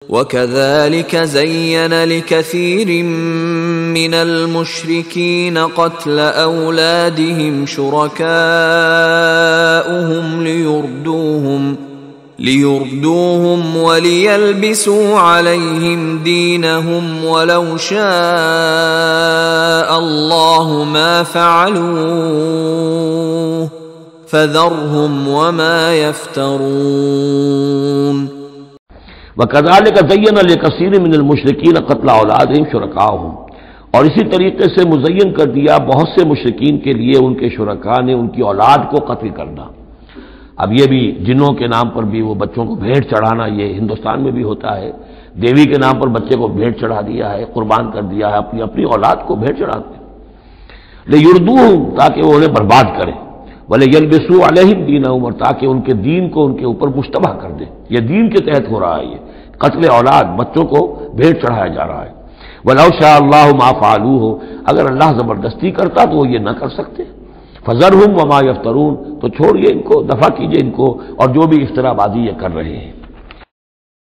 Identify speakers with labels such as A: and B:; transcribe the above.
A: وَكَذَلِكَ زَيَّنَ لِكَثِيرٍ مِّنَ الْمُشْرِكِينَ قَتْلَ أَوْلَادِهِمْ شُرَكَاؤُهُمْ لِيُرْدُوهُمْ وَلِيَلْبِسُوا عَلَيْهِمْ دِينَهُمْ وَلَوْ شَاءَ اللَّهُ مَا فَعَلُوهُ فَذَرْهُمْ وَمَا يَفْتَرُونَ
B: وَكَذَلِكَ زَيَّنَ لِكَثِيرٍ مِّنَ الْمُشْرِكِينَ قَتْلَ أَوْلَادِهِمْ شُرَكَاؤُهُمْ، اور اسی طریقے سے مزین کر دیا بہت سے مشرکین کے لیے ان کے شرکاء نے ان کی اولاد کو قتل کرنا۔ اب یہ بھی جنوں کے نام پر بھی وہ بچوں کو بھیٹ چڑھانا، یہ ہندوستان میں بھی ہوتا ہے، دیوی کے نام پر بچے کو بھیٹ چڑھا دیا ہے، قربان کر دیا ہے، اپنی اولاد کو بھیٹ چڑھاتے ہیں لیردوہم، تاکہ وہ انہیں برباد کریں، وَلِيَلْبِسُوا عَلَيْهِمْ دِينَهُمْ، اور تاکہ ان کے دین کو ان کے اوپر مشتبہ کر دیں۔ یہ دین کے تحت ہو رہا ہے، یہ قتل اولاد، بچوں کو بھیٹ چڑھایا جا رہا ہے۔ وَلَوْ شَاءَ اللَّهُ مَا فَعَلُوهُ، اگر اللہ زبردستی کرتا تو وہ یہ نہ کر سکتے۔ فَذَرْهُمْ وَمَا يَفْتَرُونَ، تو چھوڑیے ان کو، دفع کیجئے ان کو اور جو بھی افترا بازی یہ کر رہے ہیں۔